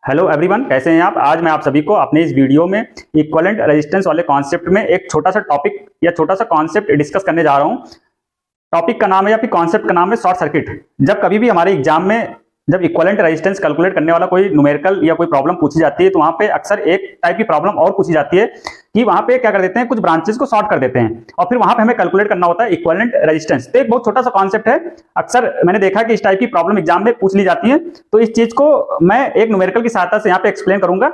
Hello everyone, कैसे हैं आप। आज मैं आप सभी को अपने इस वीडियो में इक्विवेलेंट रेजिस्टेंस वाले कॉन्सेप्ट में एक छोटा सा टॉपिक या छोटा सा कॉन्सेप्ट डिस्कस करने जा रहा हूं। टॉपिक का नाम है या फिर कॉन्सेप्ट का नाम है शॉर्ट सर्किट। जब कभी भी हमारे एग्जाम में जब इक्विवेलेंट रेजिस्टेंस कैलकुलेट करने वाला कोई न्यूमेरिकल या कोई प्रॉब्लम पूछी जाती है तो वहां पे अक्सर एक टाइप की प्रॉब्लम और पूछी जाती है कि वहां पे क्या कर देते हैं, कुछ ब्रांचेस को शॉर्ट कर देते हैं और फिर वहां पे हमें कैलकुलेट करना होता है इक्विवेलेंट रेजिस्टेंस। तो एक बहुत छोटा सा कॉन्सेप्ट है, अक्सर मैंने देखा कि इस टाइप की प्रॉब्लम एग्जाम में पूछ ली जाती है। तो इस चीज को मैं एक न्यूमेरिकल की सहायता से यहाँ पे एक्सप्लेन करूंगा।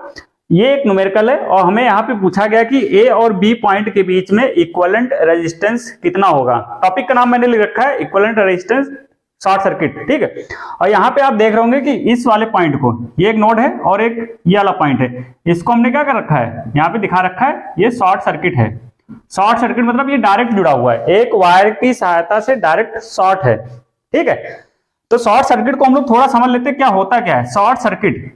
ये एक न्यूमेरिकल है और हमें यहाँ पे पूछा गया कि ए और बी पॉइंट के बीच में इक्विवेलेंट रेजिस्टेंस कितना होगा। टॉपिक का नाम मैंने लिख रखा है इक्विवेलेंट रेजिस्टेंस शॉर्ट सर्किट, ठीक है। और यहाँ पे आप देख रहे होंगे कि इस वाले पॉइंट को, ये एक नोड है और एक ये वाला पॉइंट है, इसको हमने क्या कर रखा है, यहाँ पे दिखा रखा है ये शॉर्ट सर्किट है। शॉर्ट सर्किट मतलब ये डायरेक्ट जुड़ा हुआ है, एक वायर की सहायता से डायरेक्ट शॉर्ट है, ठीक है। तो शॉर्ट सर्किट को हम लोग थोड़ा समझ लेते हैं क्या होता क्या है। शॉर्ट सर्किट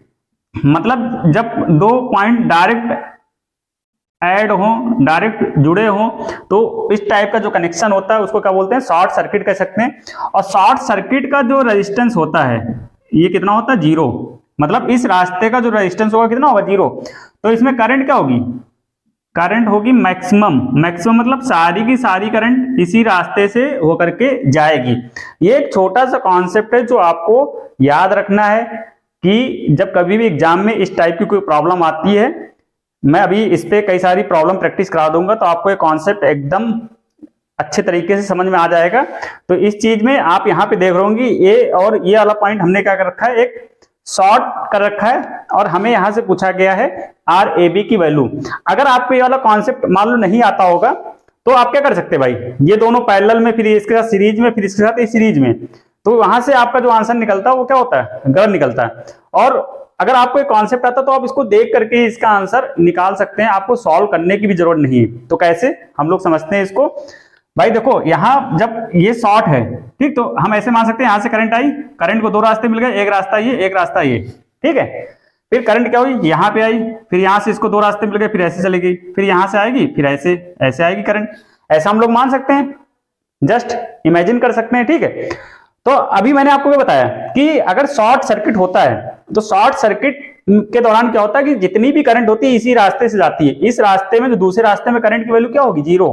मतलब जब दो पॉइंट डायरेक्ट ऐड हो, डायरेक्ट जुड़े हो, तो इस टाइप का जो कनेक्शन होता है उसको क्या बोलते हैं, शॉर्ट सर्किट कह सकते हैं। और शॉर्ट सर्किट का जो रेजिस्टेंस होता है ये कितना होता है, जीरो। मतलब इस रास्ते का जो रेजिस्टेंस होगा कितना होगा, जीरो। तो इसमें करंट क्या होगी, करंट होगी मैक्सिमम। मैक्सिमम मतलब सारी की सारी करंट इसी रास्ते से होकर के जाएगी। ये एक छोटा सा कॉन्सेप्ट है जो आपको याद रखना है कि जब कभी भी एग्जाम में इस टाइप की कोई प्रॉब्लम आती है, मैं अभी इस पे कई सारी प्रॉब्लम प्रैक्टिस करा दूंगा तो आपको ये कॉन्सेप्ट एकदम अच्छे तरीके से समझ में आ जाएगा। तो इस चीज में आप यहाँ पे देख रहे होंगे ए और ये वाला पॉइंट हमने क्या कर रखा है, एक शॉर्ट कर रखा है और हमें यहाँ से पूछा गया है आर ए बी की वैल्यू। अगर आपको ये वाला कॉन्सेप्ट मान लो नहीं आता होगा तो आप क्या कर सकते हैं भाई, ये दोनों पैरेलल में, फिर इसके साथ सीरीज में, फिर इसके साथ इस सीरीज में, तो वहां से आपका जो आंसर निकलता है वो क्या होता है, गलत निकलता है। और अगर आपको एक कॉन्सेप्ट आता तो आप इसको देख करके इसका आंसर निकाल सकते हैं, आपको सॉल्व करने की भी जरूरत नहीं है। तो कैसे हम लोग समझते हैं इसको भाई। देखो यहाँ जब ये शॉर्ट है, ठीक, तो हम ऐसे मान सकते हैं यहाँ से करंट आई, करंट को दो रास्ते मिल गए, एक रास्ता ये, एक रास्ता ये, ठीक है। फिर करंट क्या हुई, यहाँ पे आई, फिर यहाँ से इसको दो रास्ते मिल गए, फिर ऐसे चली गई, फिर यहाँ से आएगी, फिर ऐसे ऐसे आएगी करंट। ऐसा हम लोग मान सकते हैं, जस्ट इमेजिन कर सकते हैं, ठीक है। तो अभी मैंने आपको ये बताया कि अगर शॉर्ट सर्किट होता है तो शॉर्ट सर्किट के दौरान क्या होता है कि जितनी भी करंट होती है इसी रास्ते से जाती है। इस रास्ते में, जो दूसरे रास्ते में करंट की वैल्यू क्या होगी, जीरो,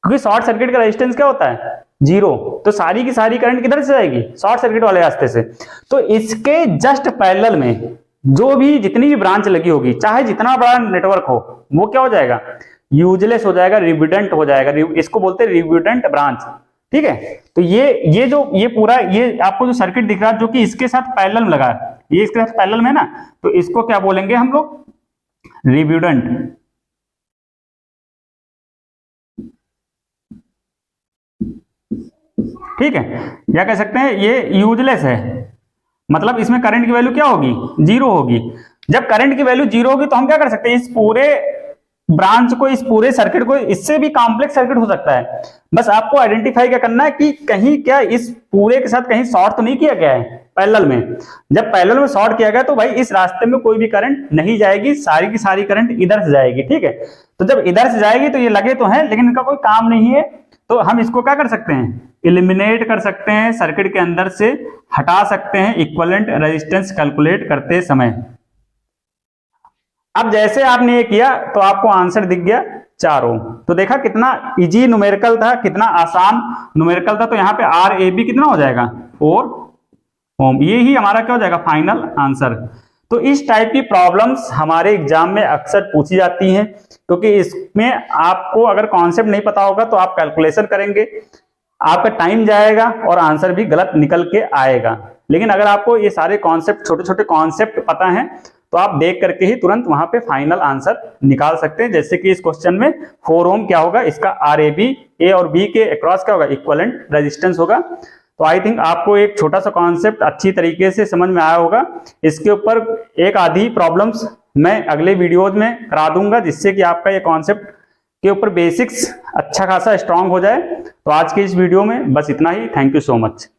क्योंकि शॉर्ट सर्किट का रेजिस्टेंस क्या होता है, जीरो। तो सारी की सारी करंट किधर से जाएगी, शॉर्ट सर्किट वाले रास्ते से। तो इसके जस्ट पैरेलल में जो भी जितनी भी ब्रांच लगी होगी, चाहे जितना बड़ा नेटवर्क हो, वो क्या हो जाएगा, यूजलेस हो जाएगा, रिडंडेंट हो जाएगा। इसको बोलते हैं रिडंडेंट ब्रांच, ठीक है। तो ये पूरा ये आपको जो सर्किट दिख रहा है जो कि इसके साथ पैरेलल में लगा है, ये इसके साथ पैरेलल में है ना, तो इसको क्या बोलेंगे हम लोग, रिडंडेंट, ठीक है। या कह सकते हैं ये यूजलेस है, मतलब इसमें करंट की वैल्यू क्या होगी, जीरो होगी। जब करंट की वैल्यू जीरो होगी तो हम क्या कर सकते हैं, इस पूरे ब्रांच को, इस पूरे सर्किट को, इससे भी कॉम्प्लेक्स सर्किट हो सकता है। बस आपको आइडेंटिफाई क्या करना है कि कहीं क्या इस पूरे के साथ कहीं शॉर्ट तो नहीं किया गया है पैरेलल में। जब पैरेलल में शॉर्ट किया गया तो भाई इस रास्ते में कोई भी करंट नहीं जाएगी, सारी की सारी करंट इधर से जाएगी, ठीक है। तो जब इधर से जाएगी तो ये लगे तो है लेकिन इनका कोई काम नहीं है, तो हम इसको क्या कर सकते हैं, एलिमिनेट कर सकते हैं, सर्किट के अंदर से हटा सकते हैं इक्विवेलेंट रेजिस्टेंस कैलकुलेट करते समय। अब जैसे आपने ये किया तो आपको आंसर दिख गया 4 ओम। तो देखा कितना इजी न्यूमेरिकल था, कितना आसान न्यूमेरिकल था। तो यहाँ पे आर ए बी कितना हो जाएगा, 4 ओम। ये ही हमारा क्या हो जाएगा, फाइनल आंसर। तो इस टाइप की प्रॉब्लम्स हमारे एग्जाम में अक्सर पूछी जाती हैं, क्योंकि इसमें आपको अगर कॉन्सेप्ट नहीं पता होगा तो आप कैलकुलेशन करेंगे, आपका टाइम जाएगा और आंसर भी गलत निकल के आएगा। लेकिन अगर आपको ये सारे कॉन्सेप्ट, छोटे छोटे कॉन्सेप्ट पता है तो आप देख करके ही तुरंत वहां पे फाइनल आंसर निकाल सकते हैं। जैसे कि इस क्वेश्चन में 4 ओम क्या होगा, इसका आर ए बी, ए और बी के अक्रॉस क्या होगा, इक्विवेलेंट रेजिस्टेंस होगा। तो आई थिंक आपको एक छोटा सा कॉन्सेप्ट अच्छी तरीके से समझ में आया होगा। इसके ऊपर एक आधी प्रॉब्लम्स मैं अगले वीडियोज में करा दूंगा, जिससे कि आपका ये कॉन्सेप्ट के ऊपर बेसिक्स अच्छा खासा स्ट्रांग हो जाए। तो आज के इस वीडियो में बस इतना ही। Thank you so much.